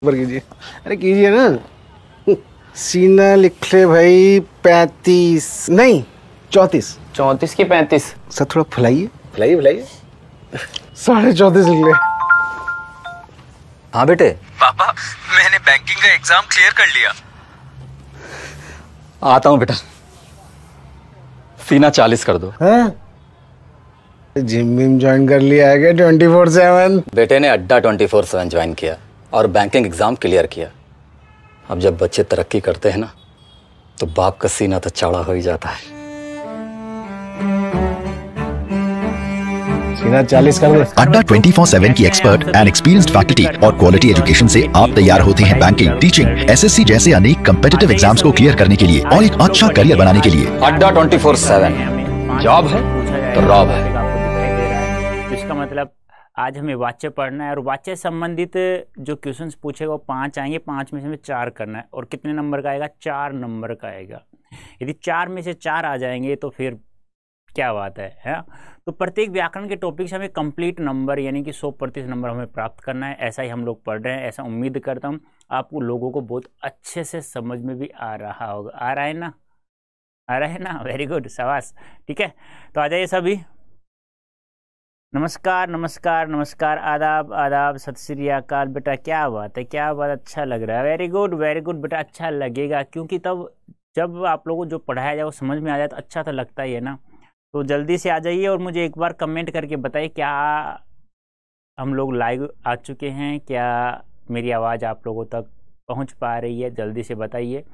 ऊपर कीजिए, अरे कीजिए ना। सीना लिख ले भाई, 35 नहीं 34। 34 की 35। सर थोड़ा फुलाइए फुलाइए फुलाइए। 34.5 लिख ले। हाँ बेटे। पापा मैंने बैंकिंग का एग्जाम क्लियर कर लिया। आता हूँ बेटा। सीना 40 कर दो। हाँ? जिम विम ज्वाइन कर लिया है क्या 24/7? बेटे ने अड्डा 24/7 ज्वाइन किया और बैंकिंग एग्जाम क्लियर किया। अब जब बच्चे तरक्की करते हैं ना तो बाप का सीना तो चौड़ा हो ही जाता है। सीना 40 कर दे। अड्डा 24/7 की एक्सपर्ट एंड एक्सपीरियंस्ड फैकल्टी और क्वालिटी एजुकेशन से आप तैयार होते हैं बैंकिंग, टीचिंग, एसएससी जैसे अनेक कम्पिटिटिव एग्जाम्स को क्लियर करने के लिए और एक अच्छा करियर बनाने के लिए। अड्डा 24/7 जॉब है तो रॉब है। इसका मतलब आज हमें वाच्य पढ़ना है और वाच्य संबंधित जो क्वेश्चंस पूछेगा वो 5 आएंगे, 5 में से हमें 4 करना है। और कितने नंबर का आएगा? 4 नंबर का आएगा। यदि 4 में से 4 आ जाएंगे तो फिर क्या बात है? तो प्रत्येक व्याकरण के टॉपिक से हमें कंप्लीट नंबर यानी कि 100% नंबर हमें प्राप्त करना है। ऐसा ही हम लोग पढ़ रहे हैं। ऐसा उम्मीद करता हूँ आपको लोगों को बहुत अच्छे से समझ में भी आ रहा होगा। आ रहा है ना? आ रहा है ना? वेरी गुड, शाबाश। ठीक है, तो आ जाइए सभी। नमस्कार नमस्कार नमस्कार, आदाब आदाब, सत श्री अकाल। बेटा क्या बात है, क्या बात, अच्छा लग रहा है। वेरी गुड बेटा, अच्छा लगेगा क्योंकि तब जब आप लोगों को जो पढ़ाया जाए वो समझ में आ जाए तो अच्छा तो लगता ही है ना। तो जल्दी से आ जाइए और मुझे एक बार कमेंट करके बताइए क्या हम लोग लाइव आ चुके हैं, क्या मेरी आवाज़ आप लोगों तक पहुंच पा रही है। जल्दी से बताइए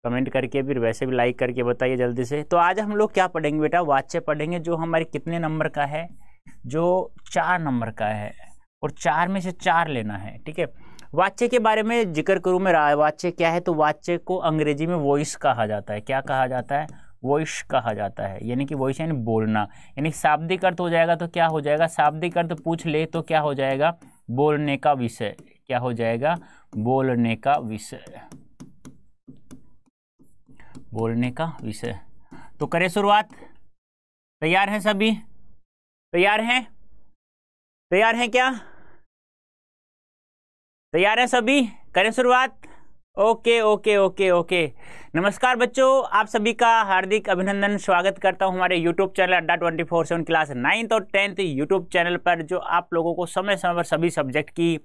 कमेंट करके, फिर वैसे भी लाइक करके बताइए जल्दी से। तो आज हम लोग क्या पढ़ेंगे बेटा? वाच्य पढ़ेंगे जो हमारे कितने नंबर का है? जो 4 नंबर का है और 4 में से 4 लेना है। ठीक है, वाच्य के बारे में जिक्र करूँ मैं। वाच्य क्या है? तो वाच्य को अंग्रेजी में वॉइस कहा जाता है। क्या कहा जाता है? वॉइस कहा जाता है। यानी कि वॉइस यानी बोलना, यानी शाब्दिक अर्थ हो जाएगा तो क्या हो जाएगा? शाब्दिक अर्थ पूछ ले तो क्या हो जाएगा? बोलने का विषय। क्या हो जाएगा? बोलने का विषय। बोलने का विषय। तो करें शुरुआत। तैयार हैं सभी? तैयार हैं? तैयार हैं क्या? तैयार हैं सभी? करें शुरुआत। Okay okay okay okay. नमस्कार बच्चों, आप सभी का हार्दिक अभिनंदन, स्वागत करता हूं हमारे YouTube चैनल अड्डा 24/7 क्लास 9th और 10th YouTube चैनल पर, जो आप लोगों को समय समय पर सभी सब्जेक्ट की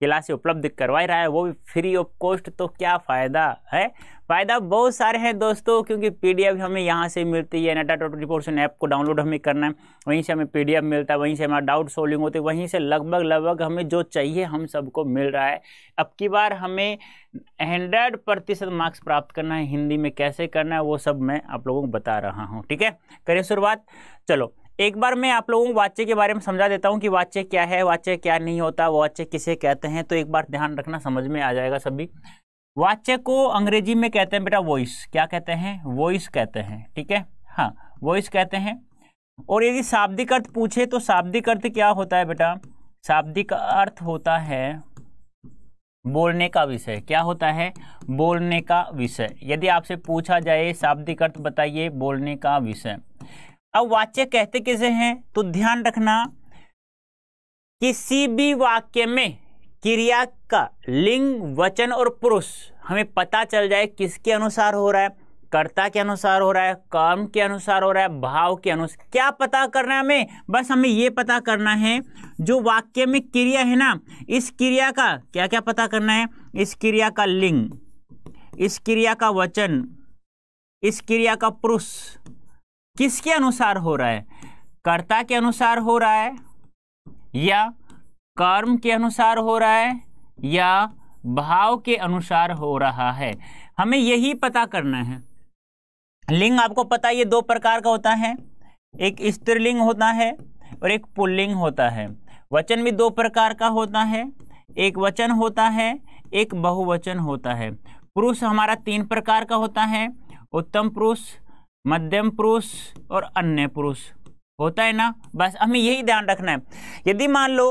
क्लासें उपलब्ध करवा रहा है, वो भी फ्री ऑफ कॉस्ट। तो क्या फ़ायदा है? फ़ायदा बहुत सारे हैं दोस्तों, क्योंकि PDF हमें यहाँ से मिलती है। अड्डा 24/7 ऐप को डाउनलोड हमें करना है, वहीं से हमें PDF मिलता है, वहीं से हमारा डाउट सोल्विंग होती है, वहीं से लगभग हमें जो चाहिए हम सबको मिल रहा है। अब की बार हमें 100% मार्क्स प्राप्त करना है। हिंदी में कैसे करना है वो सब मैं आप लोगों को बता रहा हूँ। ठीक है, करें शुरुआत। चलो एक बार मैं आप लोगों को वाच्य के बारे में समझा देता हूँ कि वाच्य क्या है, वाच्य क्या नहीं होता, वाच्य किसे कहते हैं। तो एक बार ध्यान रखना, समझ में आ जाएगा सभी। वाच्य को अंग्रेजी में कहते हैं बेटा वॉइस। क्या कहते हैं? वॉइस कहते हैं। ठीक है, हाँ वॉइस कहते हैं। और यदि शाब्दिक अर्थ पूछे तो शाब्दिक अर्थ क्या होता है बेटा? शाब्दिक अर्थ होता है बोलने का विषय। क्या होता है? बोलने का विषय। यदि आपसे पूछा जाए शाब्दिक अर्थ बताइए, बोलने का विषय। अब वाच्य कहते किसे हैं? तो ध्यान रखना, किसी भी वाक्य में क्रिया का लिंग, वचन और पुरुष हमें पता चल जाए किसके अनुसार हो रहा है, कर्ता के अनुसार हो रहा है, कर्म के अनुसार हो रहा है, भाव के अनुसार। क्या पता करना है हमें? बस हमें ये पता करना है जो वाक्य में क्रिया है ना, इस क्रिया का क्या क्या पता करना है? इस क्रिया का लिंग, इस क्रिया का वचन, इस क्रिया का पुरुष किसके अनुसार हो रहा है? कर्ता के अनुसार हो रहा है या कर्म के अनुसार हो रहा है या भाव के अनुसार हो रहा है? हमें यही पता करना है। लिंग आपको पता है ये 2 प्रकार का होता है, एक स्त्रीलिंग होता है और एक पुल्लिंग होता है। वचन भी 2 प्रकार का होता है, एक वचन होता है, एक बहुवचन होता है। पुरुष हमारा 3 प्रकार का होता है, उत्तम पुरुष, मध्यम पुरुष और अन्य पुरुष होता है ना। बस हमें यही ध्यान रखना है। यदि मान लो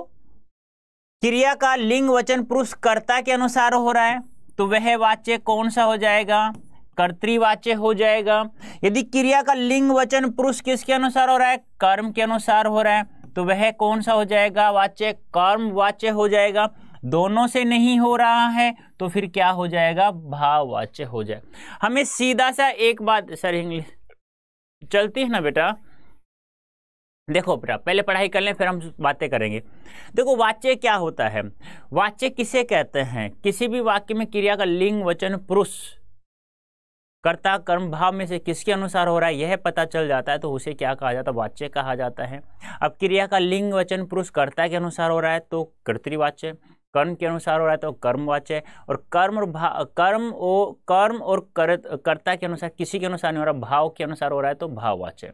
क्रिया का लिंग, वचन, पुरुष कर्ता के अनुसार हो रहा है तो वह वाच्य कौन सा हो जाएगा? कर्तृवाच्य हो जाएगा। यदि क्रिया का लिंग, वचन, पुरुष किसके अनुसार हो रहा है? कर्म के अनुसार हो रहा है तो वह कौन सा हो जाएगा? वाच्य कर्म वाच्य हो जाएगा। दोनों से नहीं हो रहा है तो फिर क्या हो जाएगा, भाववाच्य हो जाए। हमें सीधा सा एक बात, सर इंग्लिश चलती है ना बेटा, देखो बेटा पहले पढ़ाई कर लें फिर हम बातें करेंगे। देखो वाच्य क्या होता है, वाच्य किसे कहते हैं, किसी भी वाक्य में क्रिया का लिंग वचन पुरुष कर्ता कर्म भाव में से किसके अनुसार हो रहा है यह पता चल जाता है तो उसे क्या कहा जाता है, वाच्य कहा जाता है। अब क्रिया का लिंग वचन पुरुष कर्ता के अनुसार हो रहा है तो कर्तृवाच्य, कर्म के अनुसार हो रहा है तो कर्मवाच्य, और कर्म और कर्ता के अनुसार किसी के अनुसार नहीं हो रहा, भाव के अनुसार हो रहा है तो भाववाच्य।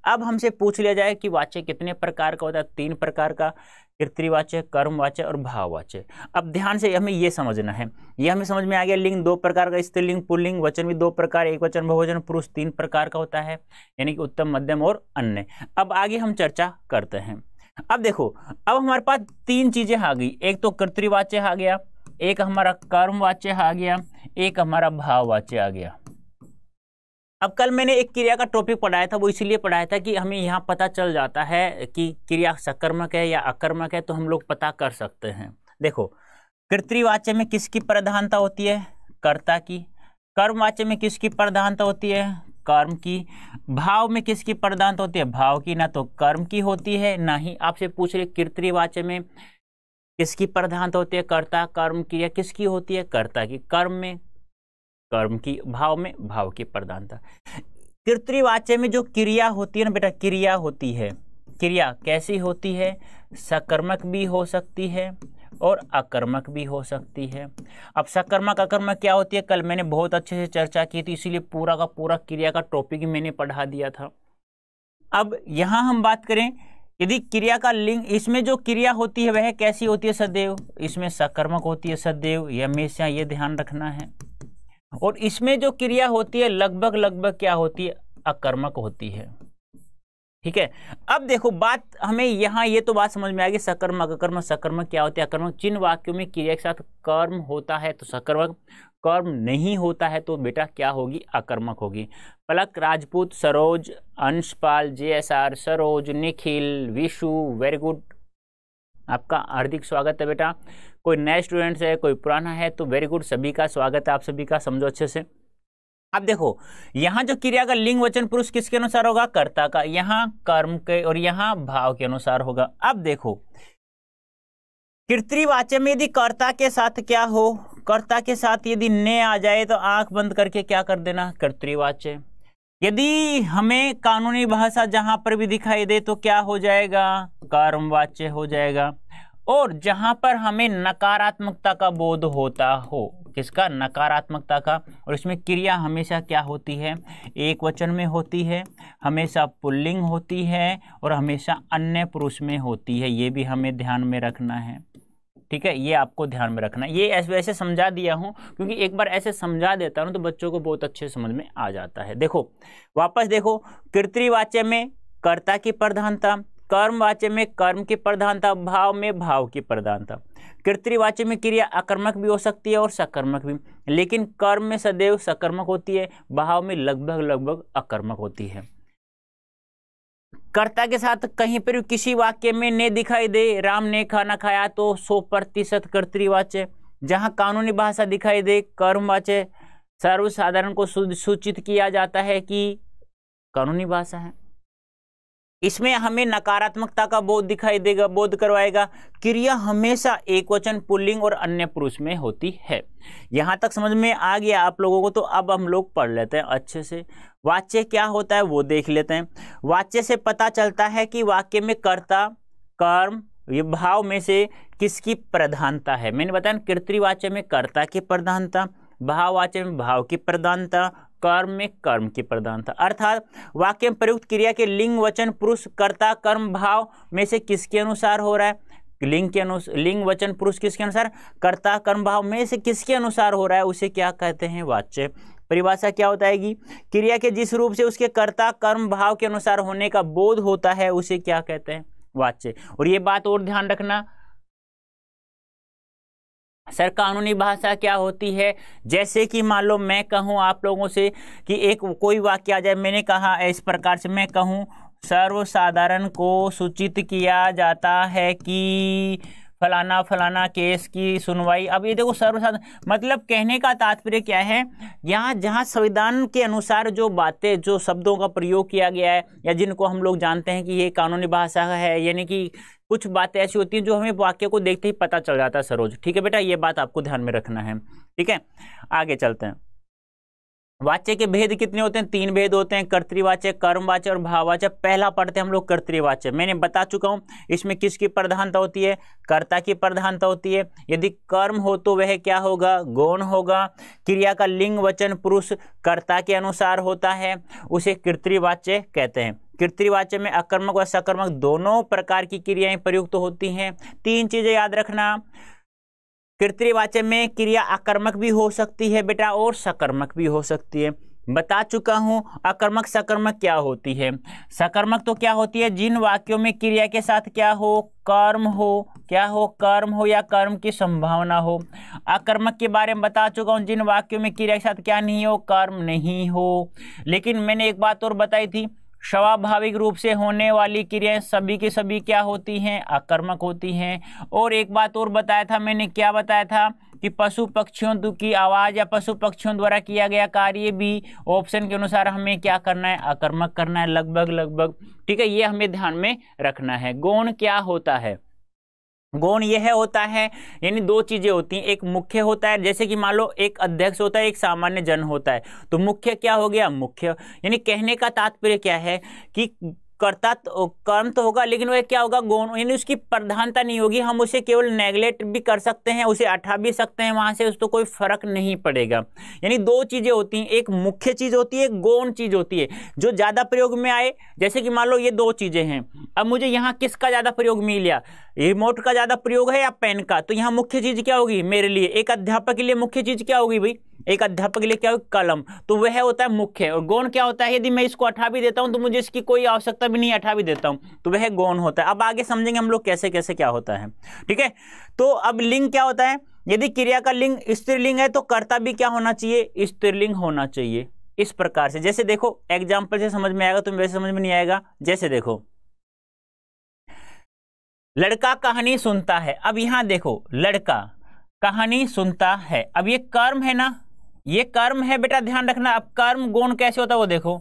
अब हमसे पूछ लिया जाए कि वाच्य कितने प्रकार का होता है, 3 प्रकार का, कर्तृवाच्य, कर्मवाच्य और भाववाच्य। अब ध्यान से हमें ये समझना है, ये हमें समझ में आ गया। लिंग 2 प्रकार का, स्त्रीलिंग पुल्लिंग, वचन भी 2 प्रकार, एक वचन बहुवचन, पुरुष 3 प्रकार का होता है, यानी कि उत्तम मध्यम और अन्य। अब आगे हम चर्चा करते हैं। अब देखो, अब हमारे पास 3 चीजें आ गई, एक तो कर्तृवाच्य आ गया, एक हमारा कर्मवाच्य आ गया, एक हमारा भाववाच्य आ गया। अब कल मैंने एक क्रिया का टॉपिक पढ़ाया था, वो इसलिए पढ़ाया था कि हमें यहाँ पता चल जाता है कि क्रिया सकर्मक है या अकर्मक है, तो हम लोग पता कर सकते हैं। देखो कर्तृवाच्य में किसकी प्रधानता होती है, कर्ता की। कर्मवाच्य में किसकी प्रधानता होती है, कर्म की। भाव में किसकी प्रधानता होती है, भाव की। ना तो कर्म की होती है ना ही आपसे पूछ रहे कर्तृवाच्य में किसकी प्रधानता होती है, कर्ता कर्म की, या किसकी होती है, कर्ता की। कर्म में कर्म की, भाव में भाव की प्रधानता। कर्तृवाच्य में जो क्रिया होती है ना बेटा, क्रिया होती है, क्रिया कैसी होती है, सकर्मक भी हो सकती है और अकर्मक भी हो सकती है। अब सकर्मक अकर्मक क्या होती है, कल मैंने बहुत अच्छे से चर्चा की थी, इसीलिए पूरा का पूरा क्रिया का टॉपिक मैंने पढ़ा दिया था। अब यहाँ हम बात करें, यदि क्रिया का लिंग, इसमें जो क्रिया होती है वह कैसी होती है, सदैव। इसमें सकर्मक होती है सदैव, ये हमेशा ये ध्यान रखना है। और इसमें जो क्रिया होती है लगभग क्या होती है, अकर्मक होती है। ठीक है। अब देखो बात हमें यहाँ ये तो बात समझ में आ गई, सकर्मक अकर्मक। सकर्मक क्या होती है, अकर्मक। जिन वाक्यों में क्रिया के साथ कर्म होता है तो सकर्मक, कर्म नहीं होता है तो बेटा क्या होगी, अकर्मक होगी। Palak Rajput, Saroj, Anshpal, JSR, Saroj, Nikhil, Vishu, very good, आपका हार्दिक स्वागत है बेटा। कोई नए स्टूडेंट्स है, कोई पुराना है तो वेरी गुड, सभी का स्वागत है, आप सभी का, समझो अच्छे से। अब देखो यहाँ जो क्रिया का लिंग वचन पुरुष किसके अनुसार होगा, कर्ता का। यहाँ कर्म के और यहाँ भाव के अनुसार होगा। अब देखो कर्तृवाच्य में यदि कर्ता के साथ क्या हो, कर्ता के साथ यदि ने आ जाए तो आंख बंद करके क्या कर देना, कर्तृवाच्य। यदि हमें कानूनी भाषा जहां पर भी दिखाई दे तो क्या हो जाएगा, कर्मवाच्य हो जाएगा। और जहां पर हमें नकारात्मकता का बोध होता हो, किसका, नकारात्मकता का, और इसमें क्रिया हमेशा क्या होती है, एक वचन में होती है, हमेशा पुल्लिंग होती है और हमेशा अन्य पुरुष में होती है, ये भी हमें ध्यान में रखना है। ठीक है, ये आपको ध्यान में रखना है। ये ऐसे समझा दिया हूं क्योंकि एक बार ऐसे समझा देता हूं तो बच्चों को बहुत अच्छे समझ में आ जाता है। देखो वापस देखो, कर्तृवाच्य में कर्ता की प्रधानता, कर्मवाच्य में कर्म की प्रधानता, भाव में भाव की प्रधानता। कर्तृवाच्य में क्रिया अकर्मक भी हो सकती है और सकर्मक भी, लेकिन कर्म में सदैव सकर्मक होती है, भाव में लगभग अकर्मक होती है। कर्ता के साथ कहीं पर किसी वाक्य में ने दिखाई दे, राम ने खाना खाया, तो 100% कर्तृवाच्य। जहां कानूनी भाषा दिखाई दे, कर्मवाच्य। सर्वसाधारण को सूचित किया जाता है कि कानूनी भाषा है। इसमें हमें नकारात्मकता का बोध दिखाई देगा, बोध करवाएगा। क्रिया हमेशा एक वचन पुल्लिंग और अन्य पुरुष में होती है। यहां तक समझ में आ गया आप लोगों को, तो अब हम लोग पढ़ लेते हैं अच्छे से। वाच्य क्या होता है वो देख लेते हैं। वाच्य से पता चलता है कि वाक्य में कर्ता, कर्म, ये भाव में से किसकी प्रधानता है। मैंने बताया कर्तृवाच्य में कर्ता की प्रधानता, भाववाच्य में भाव की प्रधानता, कर्म में कर्म की प्रधानता। अर्थात वाक्य में प्रयुक्त क्रिया के लिंग वचन पुरुष कर्ता कर्म भाव में से किसके अनुसार हो रहा है, लिंग वचन पुरुष किसके अनुसार, कर्ता कर्म भाव में से किसके अनुसार हो रहा है, उसे क्या कहते हैं, वाच्य। परिभाषा क्या होता है, क्रिया के जिस रूप से उसके कर्ता कर्म भाव के अनुसार होने का बोध होता है उसे क्या कहते हैं, वाच्य। और ये बात और ध्यान रखना, सर कानूनी भाषा क्या होती है, जैसे कि मान लो मैं कहूं आप लोगों से कि एक कोई वाक्य आ जाए, मैंने कहा इस प्रकार से, मैं कहूं सर्वसाधारण को सूचित किया जाता है कि फलाना फलाना केस की सुनवाई। अब ये देखो सर्वसाधारण, मतलब कहने का तात्पर्य क्या है, यहाँ जहाँ संविधान के अनुसार जो बातें, जो शब्दों का प्रयोग किया गया है, या जिनको हम लोग जानते हैं कि ये कानूनी भाषा है, यानी कि कुछ बातें ऐसी होती हैं जो हमें वाक्य को देखते ही पता चल जाता है सरोज। ठीक है बेटा, ये बात आपको ध्यान में रखना है। ठीक है, आगे चलते हैं। वाच्य के भेद कितने होते हैं? 3 भेद होते हैं, कर्तृवाच्य, कर्मवाच्य और भाववाच्य। पहला पढ़ते हैं हम लोग कर्तृवाच्य। मैंने बता चुका हूं इसमें किसकी प्रधानता होती है? कर्ता की प्रधानता होती है। यदि कर्म हो तो वह क्या होगा? गौण होगा। क्रिया का लिंग वचन पुरुष कर्ता के अनुसार होता है, उसे कर्तृवाच्य कहते हैं। कर्तृवाच्य में अकर्मक व सकर्मक दोनों प्रकार की क्रियाएं प्रयुक्त होती हैं। 3 चीजें याद रखना। कर्तृवाच्य में क्रिया अकर्मक भी हो सकती है बेटा और सकर्मक भी हो सकती है। बता चुका हूं अकर्मक सकर्मक क्या होती है। सकर्मक तो क्या होती है? जिन वाक्यों में क्रिया के साथ क्या हो? कर्म हो। क्या हो? कर्म हो या कर्म की संभावना हो। अकर्मक के बारे में बता चुका हूं, जिन वाक्यों में क्रिया के साथ क्या नहीं हो? कर्म नहीं हो। लेकिन मैंने एक बात और बताई थी, स्वाभाविक रूप से होने वाली क्रियाएं सभी की सभी क्या होती हैं? अकर्मक होती हैं। और एक बात और बताया था मैंने, क्या बताया था कि पशु पक्षियों की आवाज या पशु पक्षियों द्वारा किया गया कार्य भी ऑप्शन के अनुसार हमें क्या करना है? अकर्मक करना है, लगभग। ठीक है, ये हमें ध्यान में रखना है। गौण क्या होता है? गौण यह होता है, यानी 2 चीजें होती हैं। एक मुख्य होता है, जैसे कि मान लो एक अध्यक्ष होता है, एक सामान्य जन होता है, तो मुख्य क्या हो गया? मुख्य। यानी कहने का तात्पर्य क्या है कि कर्ता कर्म तो होगा लेकिन वह क्या होगा? गौण, यानी उसकी प्रधानता नहीं होगी। हम उसे केवल नेग्लेक्ट भी कर सकते हैं, उसे हटा भी सकते हैं वहां से, उसको कोई फर्क नहीं पड़ेगा। यानी 2 चीजें होती हैं, एक मुख्य चीज होती है, एक गौण चीज होती है जो ज्यादा प्रयोग में आए। जैसे कि मान लो ये 2 चीजें हैं, अब मुझे यहाँ किसका ज्यादा प्रयोग मिल गया? रिमोट का ज्यादा प्रयोग है या पेन का? तो यहाँ मुख्य चीज क्या होगी मेरे लिए? एक अध्यापक के लिए मुख्य चीज क्या होगी भाई? एक अध्यापक के लिए क्या होगी? कलम। तो वह होता है मुख्य। और गौण क्या होता है? यदि मैं इसको हटा भी देता हूं तो मुझे इसकी कोई आवश्यकता भी नहीं, हटा भी देता हूं तो वह गौण होता है। अब आगे समझेंगे हम लोग कैसे कैसे क्या होता है। ठीक है, तो अब लिंग क्या होता है? यदि क्रिया का लिंग स्त्रीलिंग है तो कर्ता भी क्या होना चाहिए? स्त्रीलिंग होना चाहिए। इस प्रकार से, जैसे देखो एग्जाम्पल से समझ में आएगा, तुम वैसे समझ में नहीं आएगा। जैसे देखो, लड़का कहानी सुनता है। अब यहां देखो, लड़का कहानी सुनता है, अब ये कर्म है ना, ये कर्म है बेटा, ध्यान रखना। अब कर्म गौण कैसे होता है वो देखो।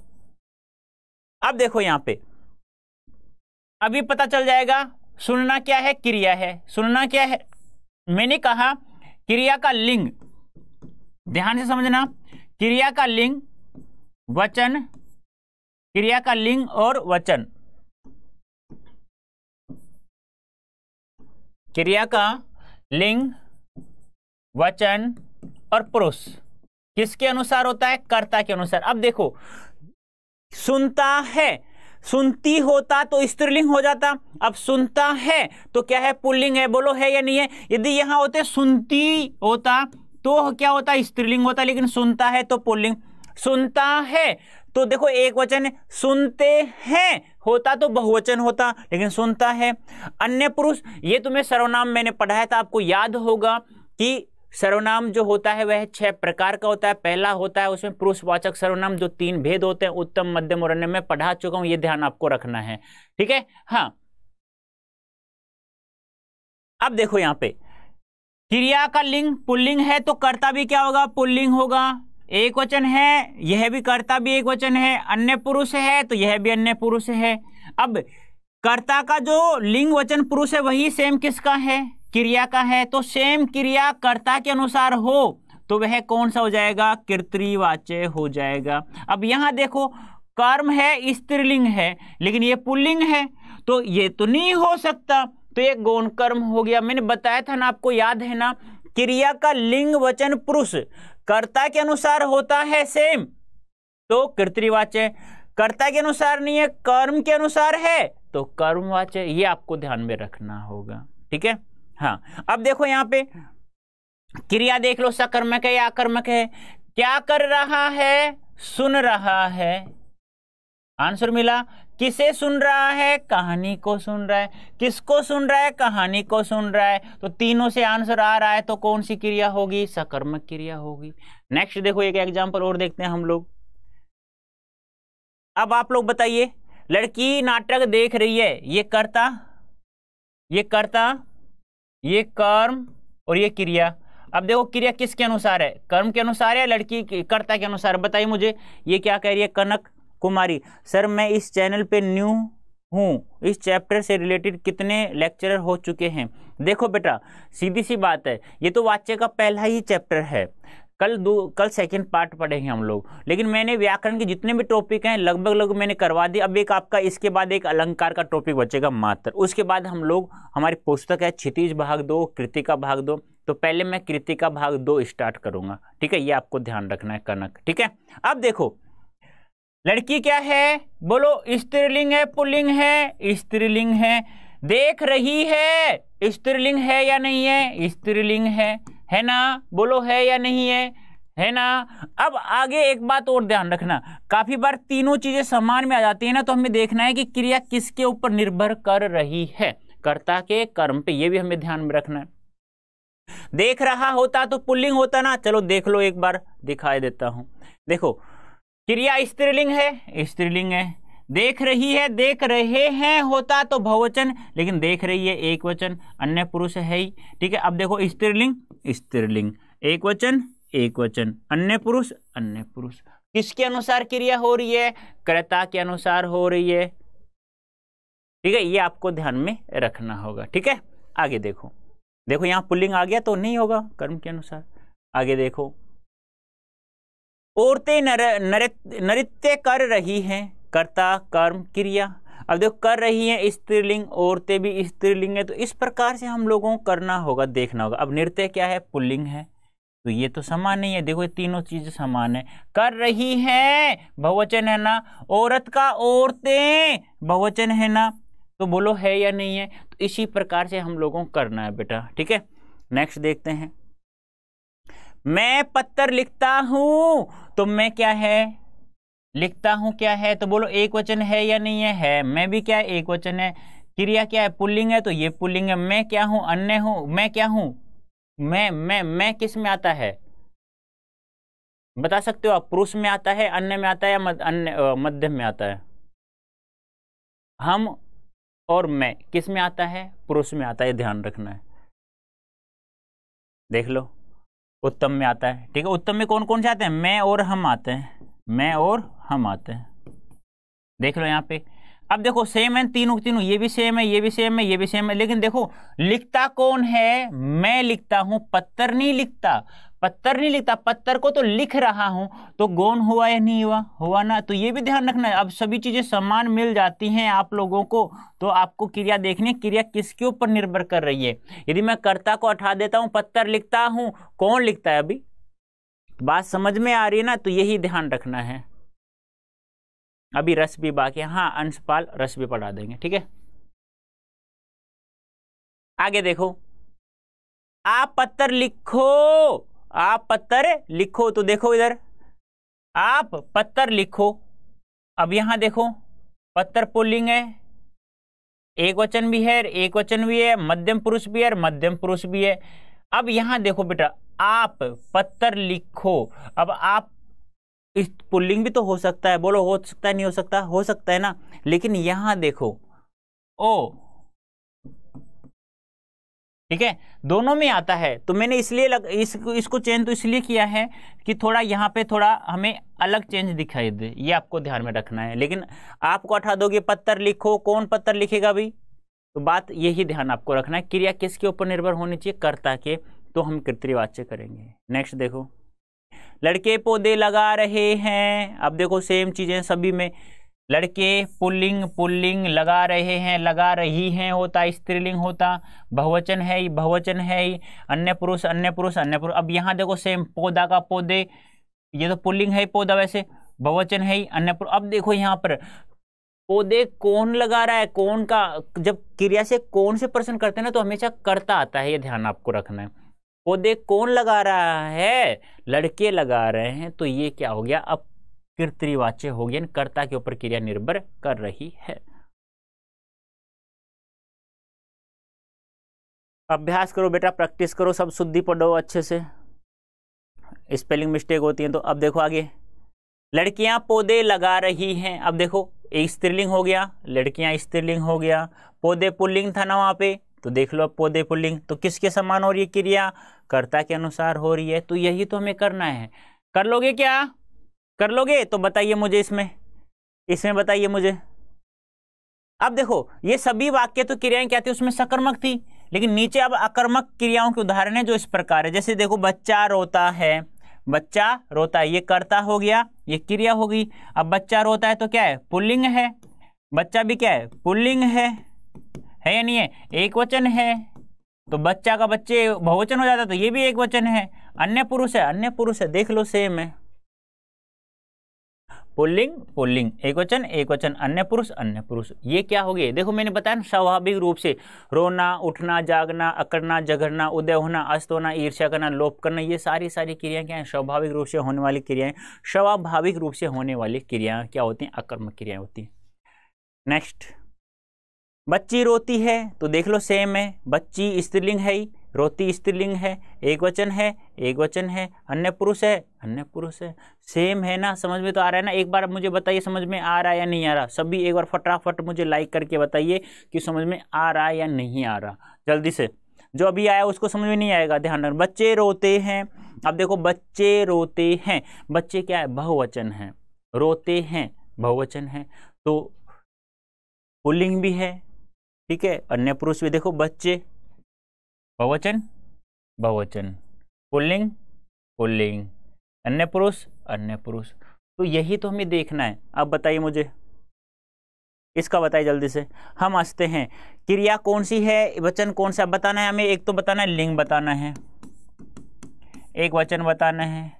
अब देखो यहां पे अभी पता चल जाएगा। सुनना क्या है? क्रिया है। सुनना क्या है? मैंने कहा क्रिया का लिंग, ध्यान से समझना, क्रिया का लिंग वचन, क्रिया का लिंग और वचन, क्रिया का लिंग वचन और पुरुष किसके अनुसार होता है? कर्ता के अनुसार। अब देखो, सुनता है, सुनती होता तो स्त्रीलिंग हो जाता। अब सुनता है तो क्या है? पुल्लिंग है। बोलो है या नहीं है? यदि यहां होते सुनती होता तो क्या होता? स्त्रीलिंग होता, लेकिन सुनता है तो पुल्लिंग। सुनता है तो देखो एक वचन है, सुनते हैं होता तो बहुवचन होता, लेकिन सुनता है। अन्य पुरुष, ये तुम्हें सर्वनाम मैंने पढ़ाया था, आपको याद होगा कि सर्वनाम जो होता है वह 6 प्रकार का होता है। पहला होता है उसमें पुरुषवाचक सर्वनाम, जो 3 भेद होते हैं, उत्तम मध्यम और अन्य, में पढ़ा चुका हूं, ये ध्यान आपको रखना है। ठीक है, हाँ। अब देखो यहां पे क्रिया का लिंग पुल्लिंग है तो कर्ता भी क्या होगा? पुल्लिंग होगा। एक वचन है, यह भी कर्ता भी एक वचन है। अन्य पुरुष है तो यह भी अन्य पुरुष है। अब कर्ता का जो लिंग वचन पुरुष है वही सेम किसका है? क्रिया का है। तो सेम क्रिया कर्ता के अनुसार हो तो वह कौन सा हो जाएगा? कर्तृवाच्य हो जाएगा। अब यहां देखो, कर्म है, स्त्रीलिंग है, लेकिन ये पुल्लिंग है तो ये तो नहीं हो सकता, तो ये गौण कर्म हो गया। मैंने बताया था ना, आपको याद है ना, क्रिया का लिंग वचन पुरुष कर्ता के अनुसार होता है सेम तो कर्तृवाच्य, कर्ता के अनुसार नहीं है, कर्म के अनुसार है तो कर्मवाच्य। ये आपको ध्यान में रखना होगा। ठीक है, हाँ। अब देखो यहां पे क्रिया देख लो, सकर्मक है या अकर्मक है? क्या कर रहा है? सुन रहा है। आंसर मिला। किसे सुन रहा है? कहानी को सुन रहा है। किसको सुन रहा है? कहानी को सुन रहा है। तो तीनों से आंसर आ रहा है तो कौन सी क्रिया होगी? सकर्मक क्रिया होगी। नेक्स्ट देखो, एक एग्जांपल और देखते हैं हम लोग। अब आप लोग बताइए, लड़की नाटक देख रही है, ये कर्ता, ये कर्ता ये कर्म और ये क्रिया। अब देखो क्रिया किसके अनुसार है, कर्म के अनुसार है, लड़की कर्ता के अनुसार, बताइए मुझे। ये क्या कह रही है, कनक कुमारी, सर मैं इस चैनल पे न्यू हूँ, इस चैप्टर से रिलेटेड कितने लेक्चरर हो चुके हैं। देखो बेटा सीधी सी बात है, ये तो वाच्य का पहला ही चैप्टर है, कल सेकंड पार्ट पढ़ेंगे हम लोग, लेकिन मैंने व्याकरण के जितने भी टॉपिक हैं लगभग मैंने करवा दिए। अब एक आपका इसके बाद एक अलंकार का टॉपिक बचेगा मात्र, उसके बाद हम लोग, हमारी पुस्तक है क्षितिज भाग 2 कृतिका भाग 2, तो पहले मैं कृतिका भाग 2 स्टार्ट करूंगा, ठीक है, ये आपको ध्यान रखना है कनक, ठीक है। अब देखो लड़की क्या है, बोलो स्त्रीलिंग है पुल्लिंग है, स्त्रीलिंग है, देख रही है, स्त्रीलिंग है या नहीं है, स्त्रीलिंग है ना, बोलो है या नहीं है ना। अब आगे एक बात और ध्यान रखना, काफी बार तीनों चीजें समान में आ जाती है ना, तो हमें देखना है कि क्रिया किसके ऊपर निर्भर कर रही है, कर्ता के कर्म पे, ये भी हमें ध्यान में रखना है। देख रहा होता तो पुल्लिंग होता ना, चलो देख लो एक बार, दिखाई देता हूं। देखो क्रिया स्त्रीलिंग है, स्त्रीलिंग है, देख रही है, देख रहे हैं होता तो बहुवचन, लेकिन देख रही है एक वचन, अन्य पुरुष है ही, ठीक है। अब देखो स्त्रीलिंग स्त्रीलिंग, एक वचन एक वचन, अन्य पुरुष अन्य पुरुष, किसके अनुसार क्रिया हो रही है, कर्ता के अनुसार हो रही है, ठीक है, ये आपको ध्यान में रखना होगा, ठीक है। आगे देखो, देखो यहां पुल्लिंग आ गया तो नहीं होगा कर्म के अनुसार। आगे देखो औरतें नृत्य कर रही हैं, कर्ता कर्म क्रिया। अब देखो कर रही हैं स्त्रीलिंग, औरतें भी स्त्रीलिंग है, तो इस प्रकार से हम लोगों को करना होगा, देखना होगा। अब नृत्य क्या है, पुल्लिंग है, तो ये तो समान नहीं है, देखो ये तीनों चीजें समान है। कर रही हैं बहुवचन है ना, औरत का औरतें बहुवचन है ना, तो बोलो है या नहीं है। तो इसी प्रकार से हम लोगों को करना है बेटा, ठीक है। नेक्स्ट देखते हैं, मैं पत्र लिखता हूं, तो मैं क्या है, लिखता हूं क्या है, तो बोलो एक वचन है या नहीं है, मैं भी क्या है एक वचन है। क्रिया क्या है, पुल्लिंग है, तो ये पुल्लिंग है। मैं क्या हूं, अन्य हूं, मैं क्या हूं, मैं किस में आता है, बता सकते हो आप, पुरुष में आता है, अन्य में आता है, या अन्य मध्यम में आता है। हम और मैं किस में आता है, पुरुष में आता है, ध्यान रखना है। देख लो उत्तम में आता है, ठीक है। उत्तम में कौन कौन से आते हैं, मैं और हम आते हैं, मैं और हम आते हैं, देख लो यहाँ पे। अब देखो सेम है तीनों तीनों, ये भी सेम है, ये भी सेम है, ये भी सेम है, लेकिन देखो लिखता कौन है, मैं लिखता हूं, पत्थर नहीं लिखता, पत्थर नहीं लिखता, पत्थर को तो लिख रहा हूं, तो गौण हुआ या नहीं हुआ, हुआ ना, तो ये भी ध्यान रखना है। अब सभी चीजें समान मिल जाती हैं आप लोगों को, तो आपको क्रिया देखनी, क्रिया किसके ऊपर निर्भर कर रही है। यदि मैं कर्ता को हटा देता हूं, पत्थर लिखता हूं, कौन लिखता है, अभी बात समझ में आ रही है ना, तो यही ध्यान रखना है। अभी रस भी बाकी है, हाँ अंशपाल रस भी पढ़ा देंगे, ठीक है। आगे देखो, आप पत्थर लिखो, आप पत्थर लिखो, तो देखो इधर आप पत्थर लिखो। अब यहां देखो पत्थर पुल्लिंग है, एक वचन भी है, एक वचन भी है, मध्यम पुरुष भी है, मध्यम पुरुष भी है। अब यहां देखो बेटा, आप पत्थर लिखो, अब आप इस पुल्लिंग भी तो हो सकता है, बोलो हो सकता है नहीं हो सकता, हो सकता है ना, लेकिन यहां देखो ओ, ठीक है, दोनों में आता है, तो मैंने इसलिए इसको चेंज तो इसलिए किया है कि थोड़ा यहाँ पे थोड़ा हमें अलग चेंज दिखाई दे, ये आपको ध्यान में रखना है। लेकिन आपको हटा दोगे पत्थर लिखो, कौन पत्थर लिखेगा भी, तो बात यही ध्यान आपको रखना है, क्रिया किसके ऊपर निर्भर होनी चाहिए, कर्ता के, तो हम कर्तृवाच्य करेंगे। नेक्स्ट देखो, लड़के पौधे लगा रहे हैं। अब देखो सेम चीजें सभी में, लड़के पुल्लिंग पुल्लिंग, लगा रहे हैं लगा रही हैं होता, स्त्रीलिंग होता, बहुवचन है बहुवचन है, अन्य पुरुष अन्य पुरुष अन्य पुरुष। अब यहाँ देखो सेम, पौधा का पौधे, ये तो पुल्लिंग है पौधा, वैसे बहुवचन है अन्य पुरुष। अब देखो यहाँ पर पौधे कौन लगा रहा है, कौन का, जब क्रिया से कौन से प्रश्न करते हैं ना, तो हमेशा कर्ता आता है, ये ध्यान आपको रखना है। पौधे कौन लगा रहा है, लड़के लगा रहे हैं, तो ये क्या हो गया, अब कर्तृवाच्य हो गया, कर्ता के ऊपर क्रिया निर्भर कर रही है। अभ्यास करो बेटा, प्रैक्टिस करो, सब शुद्धि पढ़ो अच्छे से, स्पेलिंग मिस्टेक होती है। तो अब देखो आगे, लड़कियां पौधे लगा रही हैं। अब देखो एक स्त्रीलिंग हो गया, लड़कियां स्त्रीलिंग हो गया, पौधे पुल्लिंग था ना वहां पे, तो देख लो पौधे पुल्लिंग, तो किसके समान हो रही है क्रिया? कर्ता के अनुसार हो रही है। तो यही तो हमें करना है। कर लोगे क्या? कर लोगे? तो बताइए मुझे इसमें बताइए मुझे। अब देखो ये सभी वाक्य तो क्रियाएं क्या थी, उसमें सकर्मक थी, लेकिन नीचे अब अकर्मक क्रियाओं के उदाहरण है जो इस प्रकार है। जैसे देखो बच्चा रोता है, बच्चा रोता है, ये कर्ता हो गया, ये क्रिया होगी। अब बच्चा रोता है तो क्या है? पुल्लिंग है। बच्चा भी क्या है? पुल्लिंग है या नहीं है? एक वचन है। तो बच्चा का बच्चे बहुवचन हो जाता तो ये भी एक वचन है। अन्य पुरुष है, अन्य पुरुष है, देख लो सेम है। पुल्लिंग पुल्लिंग, एक वचन, अन्य पुरुष। ये क्या हो गया? देखो मैंने बताया ना, स्वाभाविक रूप से रोना, उठना, जागना, अकड़ना, झगड़ना, उदय होना, अस्त होना, ईर्ष्या करना, लोभ करना, ये सारी क्रियाएं क्या है? स्वाभाविक रूप से होने वाली क्रियाएं। स्वाभाविक रूप से होने वाली क्रियाएं क्या होती हैं? अकर्मक क्रियाएं होती हैं। नेक्स्ट, बच्ची रोती है, तो देख लो सेम है। बच्ची स्त्रीलिंग है ही, रोती स्त्रीलिंग है, एक वचन है, अन्य पुरुष है, सेम है ना? समझ में तो आ रहा है ना? एक बार मुझे बताइए समझ में आ रहा है या नहीं आ रहा? सभी एक बार फटाफट मुझे लाइक करके बताइए कि समझ में आ रहा है या नहीं आ रहा, जल्दी से। जो अभी आया उसको समझ में नहीं आएगा, ध्यान रखना। बच्चे रोते हैं, अब देखो बच्चे रोते हैं, बच्चे क्या है? बहुवचन है, रोते हैं बहुवचन है, तो पुल्लिंग भी है, ठीक है। अन्य पुरुष भी देखो, बच्चे बहुवचन, पुल्लिंग, अन्य पुरुष। तो यही तो हमें देखना है। अब बताइए मुझे इसका, बताइए जल्दी से। हम हंसते हैं, क्रिया कौन सी है, वचन कौन सा बताना है हमें? एक तो बताना है लिंग बताना है, एक वचन बताना है,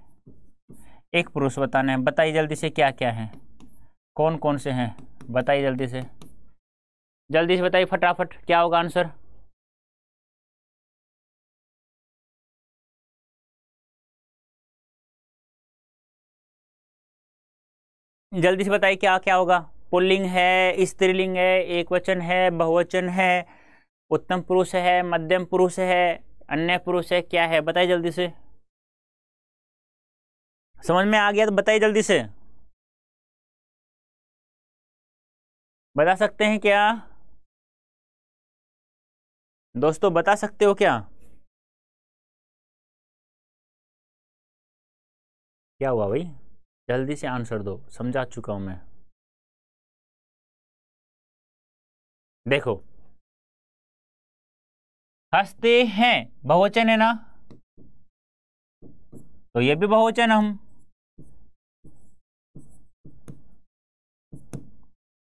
एक पुरुष बताना है। बताइए जल्दी से क्या क्या है, कौन कौन से हैं? बताइए जल्दी से बताइए फटाफट, क्या होगा आंसर? जल्दी से बताइए क्या क्या होगा? पुल्लिंग है, स्त्रीलिंग है, एक वचन है, बहुवचन है, उत्तम पुरुष है, मध्यम पुरुष है, अन्य पुरुष है, क्या है? बताइए जल्दी से। समझ में आ गया तो बताइए जल्दी से। बता सकते हैं क्या दोस्तों? बता सकते हो क्या? क्या हुआ भाई? जल्दी से आंसर दो, समझा चुका हूं मैं। देखो, हंसते हैं बहुवचन है ना, तो ये भी बहुवचन हम।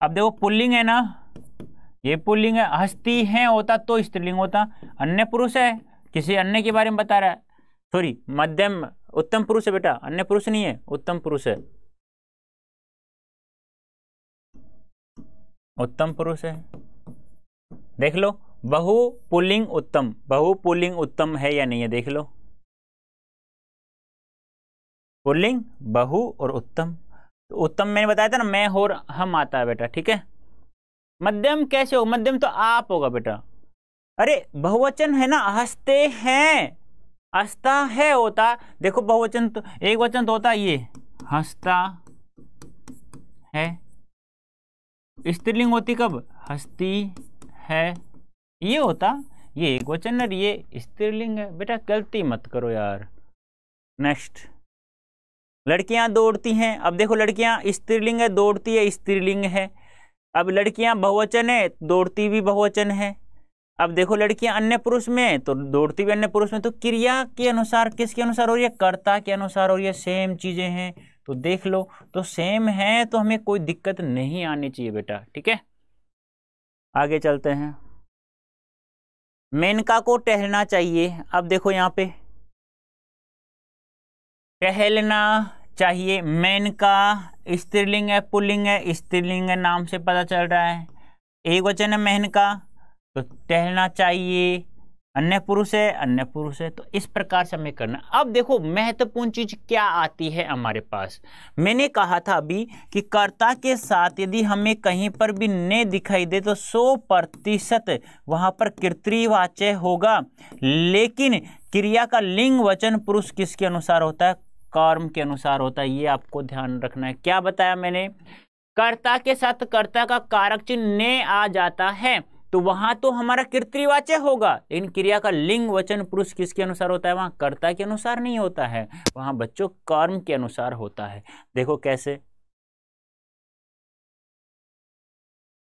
अब देखो पुल्लिंग है ना, ये पुल्लिंग है। हंसती हैं होता तो स्त्रीलिंग होता। अन्य पुरुष है, किसी अन्य के बारे में बता रहा है, सॉरी मध्यम उत्तम पुरुष है बेटा, अन्य पुरुष नहीं है, उत्तम पुरुष है, उत्तम पुरुष है। देख लो, बहु पुल्लिंग उत्तम है या नहीं है? देख लो, पुल्लिंग बहु और उत्तम। तो उत्तम मैंने बताया था ना, मैं और हम आता है बेटा, ठीक है। मध्यम कैसे हो? मध्यम तो आप होगा बेटा। अरे बहुवचन है ना, हंसते हैं, हंसता है होता। देखो बहुवचन तो, एक वचन तो होता ये हंसता है, स्त्रीलिंग होती कब? हंसती है, ये होता, ये एक वचन है, ये स्त्रीलिंग है बेटा, गलती मत करो यार। नेक्स्ट, लड़कियां दौड़ती हैं। अब देखो लड़कियां स्त्रीलिंग है, दौड़ती है स्त्रीलिंग है। अब लड़कियां बहुवचन है, दौड़ती भी बहुवचन है। अब देखो लड़कियां अन्य पुरुष में, तो दौड़ती भी अन्य पुरुष में। तो क्रिया के अनुसार किसके अनुसार हो रही है? कर्ता के अनुसार हो रही है। सेम चीजें हैं तो देख लो, तो सेम है तो हमें कोई दिक्कत नहीं आनी चाहिए बेटा, ठीक है। आगे चलते हैं। मेनका को टहलना चाहिए। अब देखो यहाँ पे टहलना चाहिए, मेनका स्त्रीलिंग है, पुल्लिंग है, स्त्रीलिंग है, नाम से पता चल रहा है। एक वचन है मेनका, तो टहलना चाहिए, अन्य पुरुष है, अन्य पुरुष है। तो इस प्रकार से हमें करना। अब देखो महत्वपूर्ण चीज क्या आती है हमारे पास। मैंने कहा था अभी कि कर्ता के साथ यदि हमें कहीं पर भी ने दिखाई दे तो 100% वहां पर कर्तृवाच्य होगा, लेकिन क्रिया का लिंग वचन पुरुष किसके अनुसार होता है? कर्म के अनुसार होता है। ये आपको ध्यान रखना है। क्या बताया मैंने? कर्ता के साथ कर्ता का कारक चिन्ह ने आ जाता है तो वहां तो हमारा कर्तृवाच्य होगा, लेकिन क्रिया का लिंग वचन पुरुष किसके अनुसार होता है, वहां कर्ता के अनुसार नहीं होता है, वहां बच्चों कर्म के अनुसार होता है। देखो कैसे,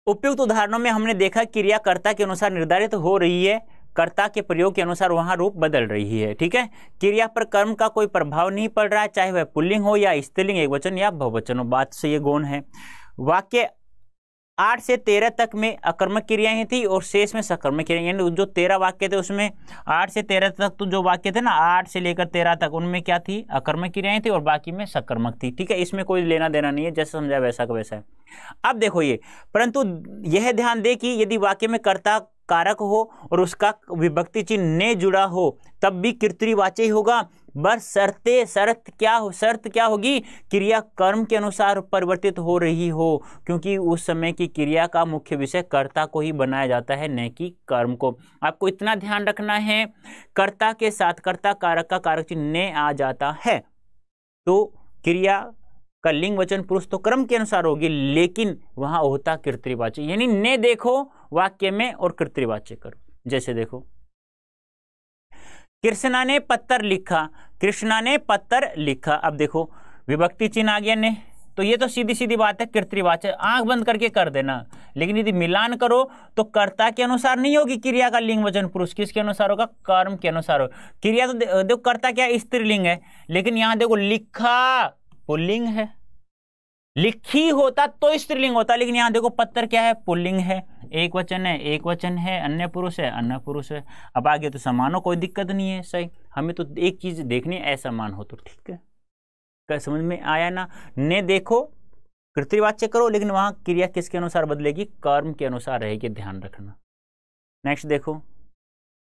उपयुक्त उदाहरणों में हमने देखा क्रिया कर्ता के अनुसार निर्धारित हो रही है, कर्ता के प्रयोग के अनुसार वहां रूप बदल रही है। ठीक है, क्रिया पर कर्म का कोई प्रभाव नहीं पड़ रहा है, चाहे वह पुल्लिंग हो या स्त्रीलिंग, एकवचन या बहुवचन हो। बात से ये गौण है। वाक्य 8 से 13 तक में अकर्मक क्रियाएं थी और शेष में सकर्मक क्रियाएं, यानी जो 13 वाक्य थे उसमें 8 से 13 तक तो जो वाक्य थे ना, 8 से लेकर 13 तक, उनमें क्या थी, अकर्मक क्रियाएं थी और बाकी में सकर्मक थी। ठीक है, इसमें कोई लेना देना नहीं है, जैसे समझा वैसा का वैसा है। अब देखो ये, परंतु यह ध्यान दे कि यदि वाक्य में कर्ता कारक हो और उसका विभक्ति चिन्ह ने जुड़ा हो तब भी कर्तृवाच्य ही होगा, बस शर्त क्या होगी, क्रिया कर्म के अनुसार परिवर्तित हो रही हो, क्योंकि उस समय की क्रिया का मुख्य विषय कर्ता को ही बनाया जाता है, न कि कर्म को। आपको इतना ध्यान रखना है, कर्ता के साथ कर्ता कारक का कारक चिन्ह ने आ जाता है तो क्रिया का लिंग वचन पुरुष तो कर्म के अनुसार होगी, लेकिन वहां होता कर्तृवाच्य, यानी ने देखो वाक्य में और कर्तृवाच्य करो। जैसे देखो, कृष्णा ने पत्थर लिखा, कृष्णा ने पत्थर लिखा। अब देखो विभक्ति चिन्ह आ गया ने, तो ये तो सीधी सीधी बात है कर्तृवाच्य, आंख बंद करके कर देना। लेकिन यदि मिलान करो तो कर्ता के अनुसार नहीं होगी क्रिया का लिंग वचन पुरुष, किसके अनुसार होगा, कर्म के अनुसार होगा। क्रिया तो देखो कर्ता क्या स्त्रीलिंग है, लेकिन यहां देखो लिखा पुल्लिंग है, लिखी होता तो स्त्रीलिंग होता, लेकिन यहां देखो पत्थर क्या है, पुल्लिंग है, एक वचन है, अन्य पुरुष है, अन्य पुरुष है। अब आगे तो समान हो, कोई दिक्कत नहीं है, सही। हमें तो एक चीज देखनी है, असमान हो तो ठीक है। क्या समझ में आया ना? ने देखो कर्तृवाच्य करो, लेकिन वहां क्रिया किसके अनुसार बदलेगी, कर्म के अनुसार रहेगी, ध्यान रखना। नेक्स्ट देखो,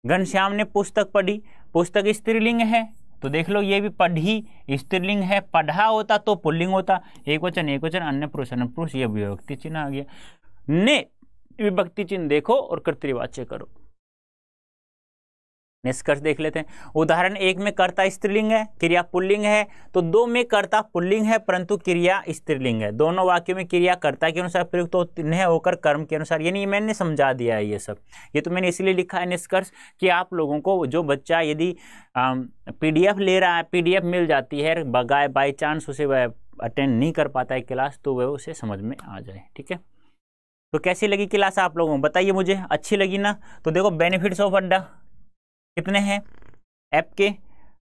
घनश्याम ने पुस्तक पढ़ी, पुस्तक स्त्रीलिंग है तो देख लो ये भी पढ़ी स्त्रीलिंग है, पढ़ा होता तो पुल्लिंग होता, एक वचन अन्य पुरुष, ये विभक्ति चिन्ह आ गया। ने विभक्ति चिन्ह देखो और कर्तृवाच्य करो। निष्कर्ष देख लेते हैं। उदाहरण 1 में कर्ता स्त्रीलिंग है, क्रिया पुल्लिंग है, तो 2 में कर्ता पुल्लिंग है परंतु क्रिया स्त्रीलिंग है। दोनों वाक्यों में क्रिया कर्ता के अनुसार प्रयुक्त होकर कर्म के अनुसार, यानी मैंने समझा दिया है ये सब। ये तो मैंने इसलिए लिखा है निष्कर्ष कि आप लोगों को, जो बच्चा यदि PDF ले रहा है, PDF मिल जाती है, बाय चांस उसे वह अटेंड नहीं कर पाता है क्लास, तो वह उसे समझ में आ जाए। ठीक है, तो कैसी लगी क्लास आप लोगों को बताइए मुझे, अच्छी लगी ना? तो देखो बेनिफिट्स ऑफ अड्डा कितने हैं, ऐप के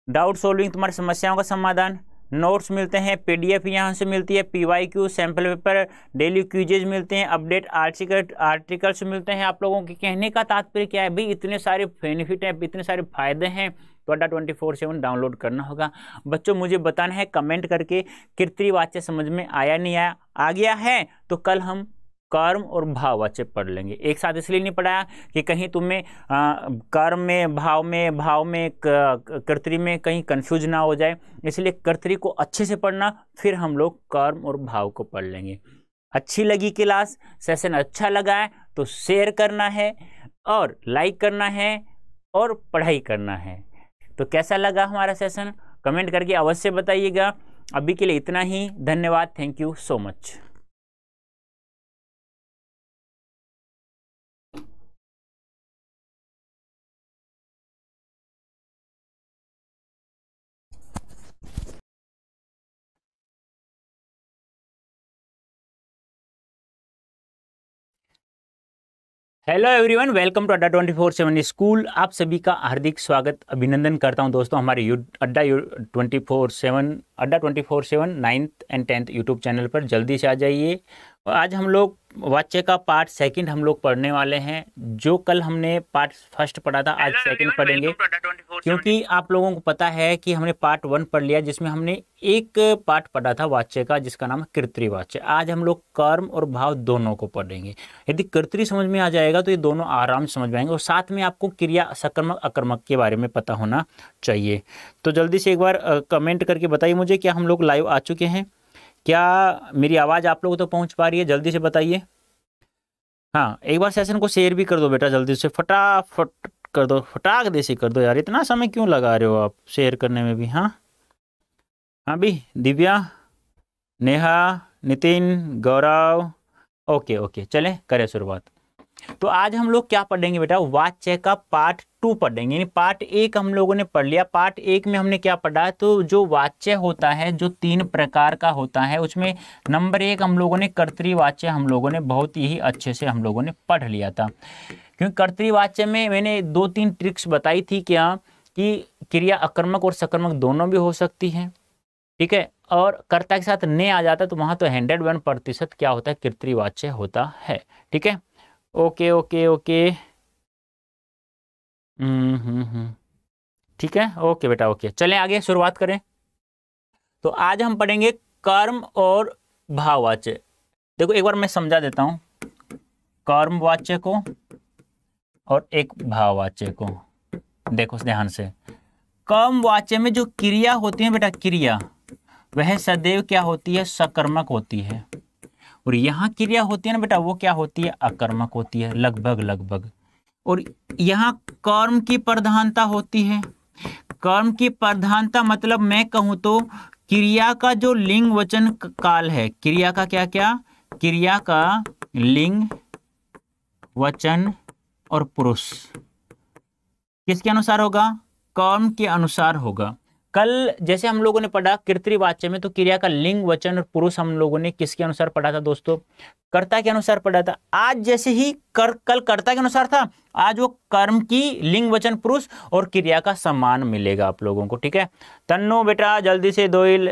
डाउट सॉल्विंग, तुम्हारी समस्याओं का समाधान, नोट्स मिलते हैं, PDF यहाँ से मिलती है, PYQ sample paper, daily quizzes मिलते हैं, अपडेट आर्टिकल्स मिलते हैं। आप लोगों के कहने का तात्पर्य क्या है भाई, इतने सारे बेनिफिट हैं, इतने सारे फायदे हैं, तो अड्डा 24/7 डाउनलोड करना होगा। बच्चों मुझे बताना है कमेंट करके, कर्तृवाच्य समझ में आया नहीं आया, आ गया है तो कल हम कर्म और भाववाच्य पढ़ लेंगे एक साथ। इसलिए नहीं पढ़ाया कि कहीं तुम्हें कर्म में, भाव में कर्तरी में कहीं कंफ्यूज ना हो जाए, इसलिए कर्तरी को अच्छे से पढ़ना, फिर हम लोग कर्म और भाव को पढ़ लेंगे। अच्छी लगी क्लास, सेशन अच्छा लगा है तो शेयर करना है और लाइक करना है और पढ़ाई करना है। तो कैसा लगा हमारा सेशन कमेंट करके अवश्य बताइएगा। अभी के लिए इतना ही, धन्यवाद, thank you so much. Hello everyone, welcome to Adda 24/7 school. आप सभी का हार्दिक स्वागत अभिनंदन करता हूं दोस्तों हमारे अड्डा 24/7 9th and 10th YouTube channel पर। जल्दी से आ जाइए। आज हम लोग वाच्य का पार्ट 2 हम लोग पढ़ने वाले हैं। जो कल हमने पार्ट 1 पढ़ा था, आज 2 पढ़ेंगे, क्योंकि आप लोगों को पता है कि हमने पार्ट 1 पढ़ लिया, जिसमें हमने एक पार्ट पढ़ा था वाच्य का, जिसका नाम है कर्तृवाच्य। आज हम लोग कर्म और भाव दोनों को पढ़ेंगे। यदि कर्तृ समझ में आ जाएगा तो ये दोनों आराम से समझ में आएंगे, और साथ में आपको क्रिया सकर्मक अकर्मक के बारे में पता होना चाहिए। तो जल्दी से एक बार कमेंट करके बताइए मुझे, क्या हम लोग लाइव आ चुके हैं, क्या मेरी आवाज़ आप लोगों तक पहुंच पा रही है? जल्दी से बताइए। हाँ, एक बार सेशन को शेयर भी कर दो बेटा, जल्दी से फटाफट कर दो, फटाक देसी कर दो यार, इतना समय क्यों लगा रहे हो आप शेयर करने में भी। हाँ हाँ भी, दिव्या, नेहा, नितिन, गौरव, ओके चलें करें शुरुआत। तो आज हम लोग क्या पढ़ेंगे बेटा, वाच्य का पार्ट 2 पढ़ेंगे। यानी पार्ट 1 हम लोगों ने पढ़ लिया। पार्ट 1 में हमने क्या पढ़ा, तो जो वाच्य होता है जो 3 प्रकार का होता है, उसमें नंबर 1 हम लोगों ने कर्तृवाच्य हम लोगों ने बहुत ही अच्छे से हम लोगों ने पढ़ लिया था। क्योंकि कर्तृवाच्य में मैंने 2-3 ट्रिक्स बताई थी क्या, कि क्रिया अकर्मक और सकर्मक दोनों भी हो सकती है, ठीक है, और कर्ता के साथ ने आ जाता है तो वहाँ तो 101% क्या होता है, कर्तृवाच्य होता है। ठीक है, ओके ओके ओके, ठीक है, ओके बेटा, ओके। चलें आगे शुरुआत करें। तो आज हम पढ़ेंगे कर्म और भाववाच्य। देखो एक बार मैं समझा देता हूँ, कर्मवाच्य को और एक भाववाच्य को। देखो ध्यान से, कर्मवाच्य में जो क्रिया होती है बेटा, क्रिया वह सदैव क्या होती है, सकर्मक होती है। और यहाँ क्रिया होती है ना बेटा, वो क्या होती है, अकर्मक होती है, लगभग लगभग। और यहाँ कर्म की प्रधानता होती है। कर्म की प्रधानता मतलब मैं कहूँ तो क्रिया का जो लिंग वचन काल है, क्रिया का क्या क्या, क्रिया का लिंग वचन और पुरुष किसके अनुसार होगा, कर्म के अनुसार होगा। कल जैसे हम लोगों ने पढ़ा कर्तृवाच्य में, तो क्रिया का लिंग वचन और पुरुष हम लोगों ने किसके अनुसार पढ़ा था दोस्तों, कर्ता के अनुसार पढ़ा था। आज जैसे ही कल कर्ता के अनुसार था, आज वो कर्म की लिंग वचन पुरुष और क्रिया का सम्मान मिलेगा आप लोगों को। ठीक है, तन्नो बेटा जल्दी से दोइल,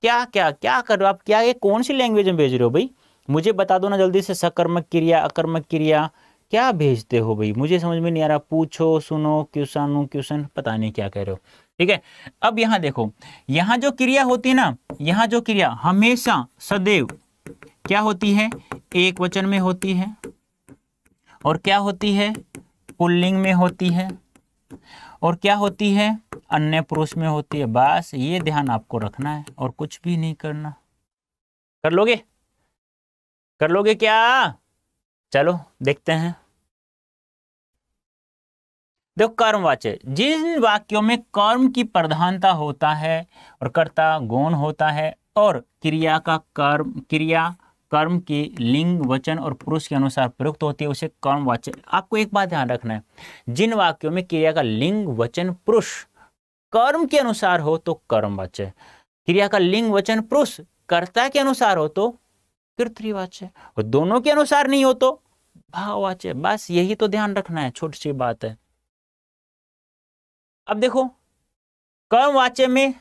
क्या क्या क्या कर रहे हो आप, क्या ये कौन सी लैंग्वेज में भेज रहे हो भाई, मुझे बता दो ना जल्दी से। सकर्मक क्रिया, अकर्मक क्रिया क्या भेजते हो भाई, मुझे समझ में नहीं आ रहा। पूछो, सुनो, क्वेश्चन पता नहीं क्या कह रहे हो। ठीक है, अब यहाँ देखो, यहाँ जो क्रिया होती है ना, यहाँ जो क्रिया हमेशा सदैव क्या होती है, एक वचन में होती है, और क्या होती है, पुल्लिंग में होती है, और क्या होती है, अन्य पुरुष में होती है। बस ये ध्यान आपको रखना है और कुछ भी नहीं करना। कर लोगे, कर लोगे क्या, चलो देखते हैं। देखो कर्मवाच्य, जिन वाक्यों में कर्म की प्रधानता होता है और कर्ता गौण होता है, और क्रिया का क्रिया कर्म के लिंग वचन और पुरुष के अनुसार प्रयुक्त होती है, उसे कर्मवाच्य। आपको एक बात ध्यान रखना है, जिन वाक्यों में क्रिया का लिंग वचन पुरुष कर्म के अनुसार हो तो कर्मवाच्य, क्रिया का लिंग वचन पुरुष कर्ता के अनुसार हो तो कर्तृवाच्य, और दोनों के अनुसार नहीं हो तो भाववाच्य। बस यही तो ध्यान रखना है, छोटी सी बात है। अब देखो, कर्मवाच्य में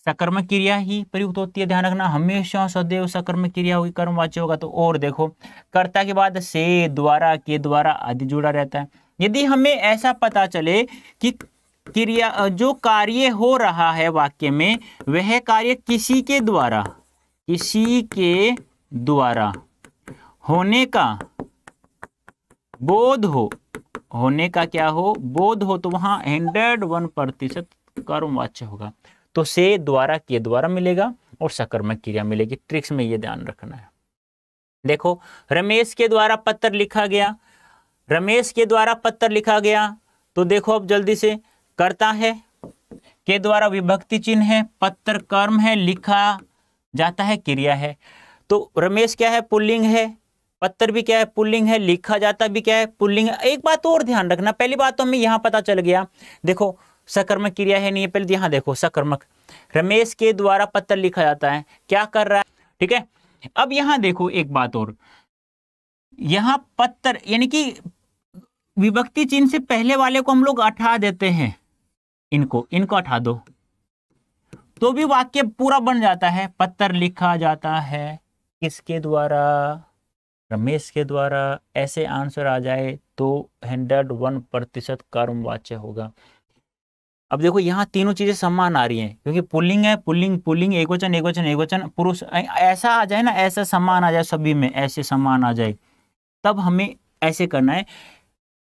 सकर्मक क्रिया ही प्रयुक्त होती है, ध्यान रखना, हमेशा सदैव सकर्मक क्रिया होगी, कर्मवाच्य होगा तो। और देखो, कर्ता के बाद से, द्वारा, के द्वारा आदि जुड़ा रहता है। यदि हमें ऐसा पता चले कि क्रिया जो कार्य हो रहा है वाक्य में, वह कार्य किसी के द्वारा होने का बोध हो, होने का क्या हो, बोध हो, तो वहां 101% कर्मवाच्य होगा। तो से, द्वारा, के द्वारा मिलेगा और सकर्मक क्रिया मिलेगी। ट्रिक्स में ये ध्यान रखना है। देखो, रमेश के द्वारा पत्र लिखा गया, रमेश के द्वारा पत्र लिखा गया, तो देखो अब जल्दी से, कर्ता है, के द्वारा विभक्ति चिन्ह है, पत्र कर्म है, लिखा जाता है क्रिया है। तो रमेश क्या है, पुल्लिंग है, पत्र भी क्या है, पुल्लिंग है, लिखा जाता भी क्या है, पुल्लिंग है। एक बात और ध्यान रखना, पहली बात तो हमें यहां पता चल गया, देखो सकर्मक क्रिया है नहीं है, पहले यहां देखो सकर्मक, रमेश के द्वारा पत्र लिखा जाता है, क्या कर रहा है। ठीक है, अब यहां देखो एक बात और, यहां पत्र यानी कि विभक्ति चिन्ह से पहले वाले को हम लोग हटा देते हैं, इनको हटा दो तो भी वाक्य पूरा बन जाता है। पत्र लिखा जाता है किसके द्वारा, रमेश के द्वारा, ऐसे आंसर आ जाए तो 101% कर्मवाच्य होगा। अब देखो यहाँ तीनों चीजें समान आ रही हैं, क्योंकि पुल्लिंग है, पुल्लिंग, एक वचन पुरुष, ऐसा आ जाए ना, ऐसा समान आ जाए सभी में, ऐसे समान आ जाए, तब हमें ऐसे करना है,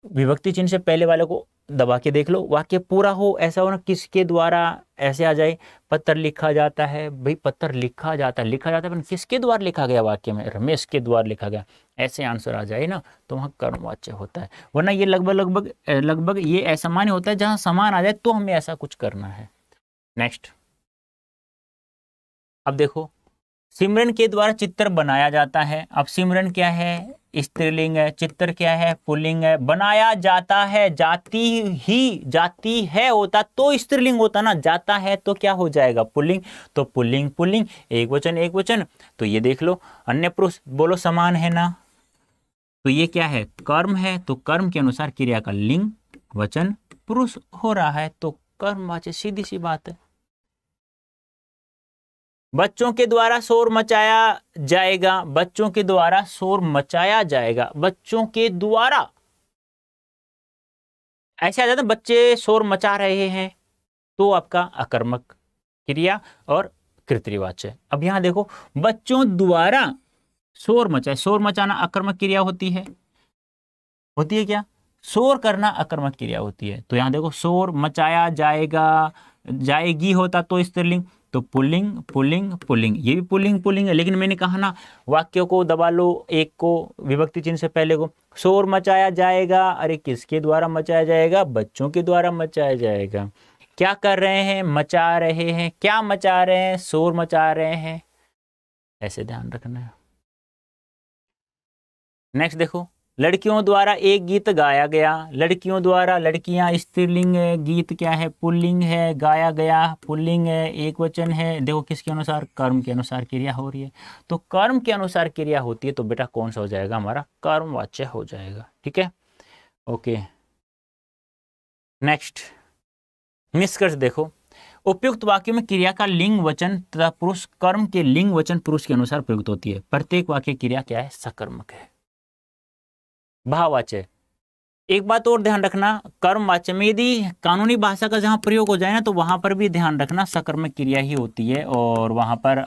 विभक्ति चिन्ह से पहले वाले को दबा के देख लो, वाक्य पूरा हो, ऐसा हो ना, किसके द्वारा ऐसे आ जाए, पत्र लिखा जाता है, भाई पत्र लिखा जाता है पर किसके द्वारा लिखा गया वाक्य में, रमेश के द्वारा लिखा गया, ऐसे आंसर आ जाए ना, तो वहाँ कर्मवाच्य होता है। वरना ये लगभग ये असमान होता है, जहाँ समान आ जाए तो हमें ऐसा कुछ करना है। नेक्स्ट, अब देखो, सिमरन के द्वारा चित्र बनाया जाता है। अब सिमरन क्या है, स्त्रीलिंग है, चित्र क्या है, पुल्लिंग है, बनाया जाता है, जाती है होता तो स्त्रीलिंग होता ना, जाता है तो क्या हो जाएगा, पुल्लिंग, तो पुल्लिंग पुल्लिंग, एक वचन, तो ये देख लो अन्य पुरुष, बोलो समान है ना, तो ये क्या है, कर्म है, तो कर्म के अनुसार क्रिया का लिंग वचन पुरुष हो रहा है, तो कर्मवाचक, सीधी सी बात है। बच्चों के द्वारा शोर मचाया जाएगा, बच्चों के द्वारा शोर मचाया जाएगा, बच्चों के द्वारा, ऐसे आ जाता है बच्चे शोर मचा रहे हैं, तो आपका अकर्मक क्रिया और कर्तृवाच्य। अब यहां देखो बच्चों द्वारा शोर मचाए, शोर मचाना अकर्मक क्रिया होती है क्या, शोर करना अकर्मक क्रिया होती है, तो यहां देखो शोर मचाया जाएगा, जाएगी होता तो स्त्रीलिंग, तो पुल्लिंग पुल्लिंग पुल्लिंग, ये भी पुल्लिंग पुल्लिंग है, लेकिन मैंने कहा ना वाक्यों को दबा लो, एक को विभक्ति चिन्ह से पहले को, शोर मचाया जाएगा, अरे किसके द्वारा मचाया जाएगा, बच्चों के द्वारा मचाया जाएगा, क्या कर रहे हैं, मचा रहे हैं, क्या मचा रहे हैं, शोर मचा रहे हैं, ऐसे ध्यान रखना है। नेक्स्ट देखो, लड़कियों द्वारा एक गीत गाया गया, लड़कियों द्वारा, लड़कियां स्त्रीलिंग है, गीत क्या है, पुल्लिंग है, गाया गया पुल्लिंग है, एक वचन है, देखो किसके अनुसार, कर्म के अनुसार क्रिया हो रही है, तो कर्म के अनुसार क्रिया होती है तो बेटा कौन सा हो जाएगा, हमारा कर्मवाच्य हो जाएगा, ठीक है, ओके। नेक्स्ट निष्कर्ष देखो, उपयुक्त वाक्य में क्रिया का लिंग वचन तथा पुरुष कर्म के लिंग वचन पुरुष के अनुसार प्रयुक्त होती है, प्रत्येक वाक्य क्रिया क्या है, सकर्मक है। भाववाच्य, एक बात और ध्यान रखना, कर्मवाच्य में यदि कानूनी भाषा का जहां प्रयोग हो जाए ना, तो वहां पर भी ध्यान रखना सकर्मक क्रिया ही होती है, और वहां पर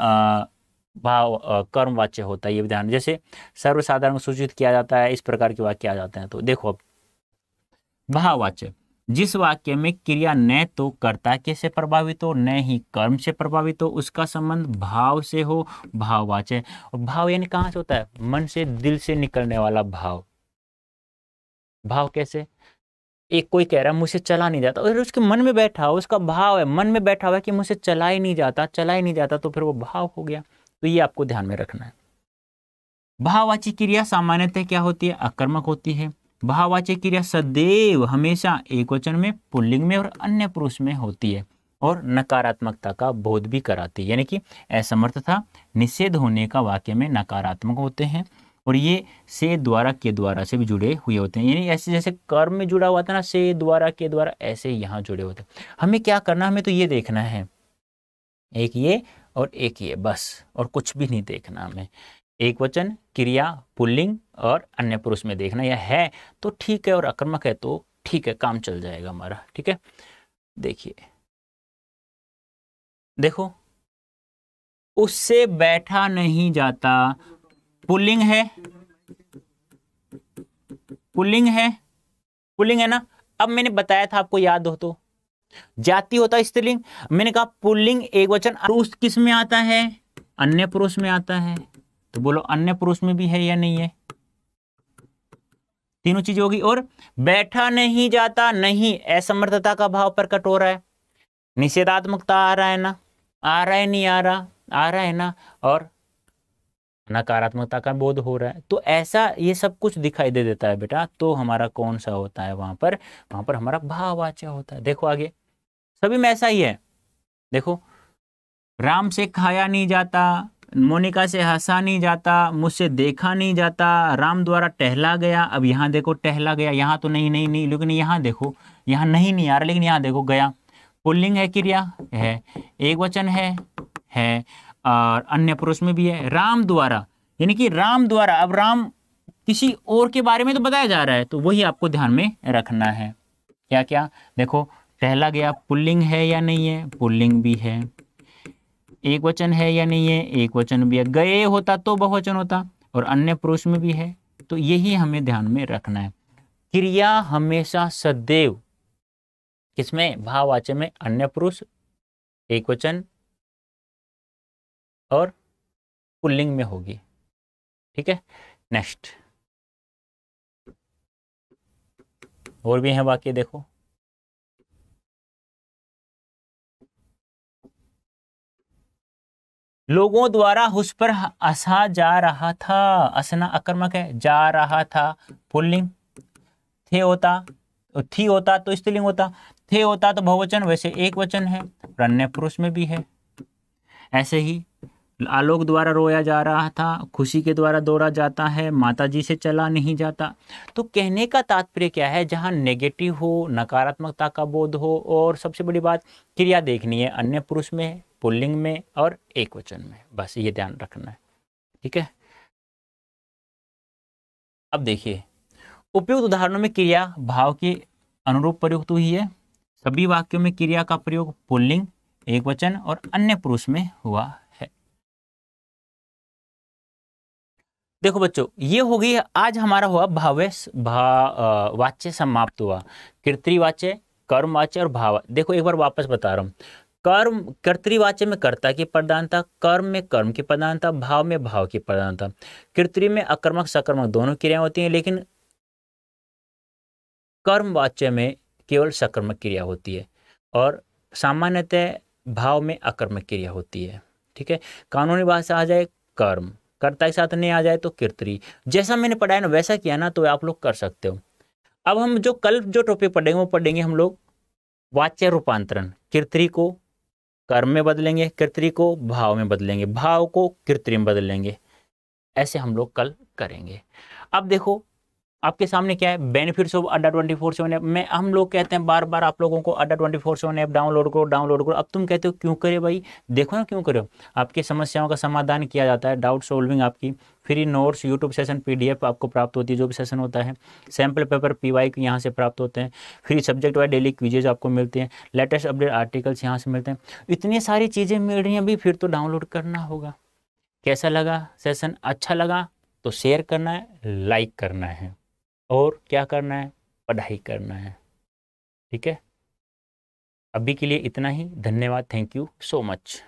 भाव कर्मवाच्य होता है, ये भी ध्यान, जैसे सर्वसाधारण सूचित किया जाता है, इस प्रकार के वाक्य आ जाते हैं। तो देखो अब भाववाच्य, जिस वाक्य में क्रिया न तो कर्ता के से प्रभावित हो न ही कर्म से प्रभावित हो, उसका संबंध भाव से हो, भाववाच्य। और भाव यानी कहाँ से होता है, मन से, दिल से निकलने वाला भाव। भाव कैसे, एक कोई कह रहा है मुझसे चला नहीं जाता, और उसके मन में बैठा हो, उसका भाव है, मन में बैठा हुआ है कि मुझसे चला ही नहीं जाता, तो फिर वो भाव हो गया, तो ये आपको ध्यान में रखना है। भाववाची क्रिया सामान्यतः क्या होती है, अकर्मक होती है। भाववाची क्रिया सदैव हमेशा एक वचन में, पुल्लिंग में और अन्य पुरुष में होती है, और नकारात्मकता का बोध भी कराती है, यानी कि असमर्थता निषेध होने का वाक्य में नकारात्मक होते हैं, और ये से द्वारा के द्वारा से भी जुड़े हुए होते हैं, यानी ऐसे जैसे कर्म में जुड़ा हुआ था ना, से द्वारा के द्वारा, ऐसे यहाँ जुड़े होते हैं। हमें क्या करना, हमें तो ये देखना है, एक ये और एक ये, बस, और कुछ भी नहीं देखना हमें। एक वचन क्रिया पुल्लिंग और अन्य पुरुष में देखना, यह है तो ठीक है, और अकर्मक है तो ठीक है, काम चल जाएगा हमारा, ठीक है। देखिए देखो, उससे बैठा नहीं जाता, पुल्लिंग है, पुल्लिंग है ना। अब मैंने बताया था आपको, याद हो तो, जाति होता है स्त्रीलिंग, मैंने कहा पुल्लिंग एक वचन पुरुष किस में आता है, अन्य पुरुष में आता है, तो बोलो अन्य पुरुष में भी है या नहीं है, तीनों चीज होगी। और बैठा नहीं जाता, नहीं, असमर्थता का भाव प्रकट हो रहा है, निषेधात्मकता आ रहा है ना, आ रहा है नहीं आ रहा, आ रहा है ना, और नकारात्मकता का बोध हो रहा है, तो ऐसा ये सब कुछ दिखाई दे देता है बेटा, तो हमारा कौन सा होता है, वहां पर हमारा भाववाच्य होता है। देखो आगे सभी में ऐसा ही है, देखो राम से खाया नहीं जाता, मोनिका से हंसा नहीं जाता, मुझसे देखा नहीं जाता, राम द्वारा टहला गया। अब यहाँ देखो टहला गया, यहाँ तो नहीं, लेकिन यहाँ देखो, यहाँ नहीं आ रहा, लेकिन यहाँ देखो गया, पुल्लिंग है, क्रिया है, एक वचन है, और अन्य पुरुष में भी है। राम द्वारा, यानी कि राम द्वारा, अब राम किसी और के बारे में तो बताया जा रहा है, तो वही आपको ध्यान में रखना है। क्या क्या, देखो टहला गया, पुल्लिंग है या नहीं है, पुल्लिंग भी है, एक वचन है या नहीं है, एक वचन भी है, गए होता तो बहुवचन होता, और अन्य पुरुष में भी है, तो यही हमें ध्यान में रखना है। क्रिया हमेशा सदैव किसमें, भाववाच्य में, अन्य पुरुष, एक वचन और पुल्लिंग में होगी, ठीक है। नेक्स्ट और भी है वाक्य, देखो लोगों द्वारा उस पर हंसा जा रहा था। हंसना अकर्मक है, जा रहा था पुल्लिंग, थे होता थी होता तो स्त्रीलिंग होता, थे होता तो बहुवचन, वैसे एक वचन है, अन्य पुरुष में भी है। ऐसे ही आलोक द्वारा रोया जा रहा था, खुशी के द्वारा दौड़ा जाता है, माता जी से चला नहीं जाता। तो कहने का तात्पर्य क्या है, जहाँ नेगेटिव हो, नकारात्मकता का बोध हो, और सबसे बड़ी बात क्रिया देखनी है, अन्य पुरुष में, पुल्लिंग में और एक वचन में, बस ये ध्यान रखना है। ठीक है, अब देखिए उपयुक्त उदाहरणों में क्रिया भाव के अनुरूप प्रयुक्त हुई है। सभी वाक्यों में क्रिया का प्रयोग पुल्लिंग, एक वचन और अन्य पुरुष में हुआ है। देखो बच्चों, ये हो गई आज हमारा हुआ वाच्य समाप्त हुआ। कर्तृवाच्य, कर्मवाच्य और भाव। देखो एक बार वापस बता रहा हूँ, कर्म कर्तृवाच्य में कर्ता की प्रधानता, कर्म में कर्म की प्रधानता, भाव में भाव की प्रधानता। कर्तृ में अकर्मक सकर्मक दोनों क्रियाएं होती हैं, लेकिन कर्मवाच्य में केवल सकर्मक क्रिया होती है और सामान्यतः भाव में अकर्मक क्रिया होती है। ठीक है, कानूनी भाषा आ जाए कर्म, कर्ता के साथ नहीं आ जाए तो कर्तृ। जैसा मैंने पढ़ाया ना वैसा किया ना तो आप लोग कर सकते हो। अब हम जो कल जो टॉपिक पढ़ेंगे वो पढ़ेंगे हम लोग वाच्य रूपांतरण। कर्तृ को कर्म में बदलेंगे, कर्तृ को भाव में बदलेंगे, भाव को कर्तृ में बदलेंगे, ऐसे हम लोग कल करेंगे। अब देखो आपके सामने क्या है, बेनिफिट्स ऑफ अड्डा 24/7 ऐप में हम लोग कहते हैं बार बार आप लोगों को अड्डा 24/7 ऐप डाउनलोड करो। अब तुम कहते हो क्यों करे भाई, देखो ना क्यों करो, आपकी समस्याओं का समाधान किया जाता है, डाउट सोल्विंग, आपकी free notes, YouTube session PDF आपको प्राप्त होती है, जो भी सेशन होता है, सैम्पल पेपर PYQ यहाँ से प्राप्त होते हैं, free subject wise daily quizzes आपको मिलते हैं, लेटेस्ट अपडेट आर्टिकल्स यहाँ से मिलते हैं। इतनी सारी चीज़ें मिल रही हैं अभी, फिर तो डाउनलोड करना होगा। कैसा लगा सेशन, अच्छा लगा तो शेयर करना है, लाइक करना है और क्या करना है, पढ़ाई करना है। ठीक है, अभी के लिए इतना ही, धन्यवाद, थैंक यू सो मच।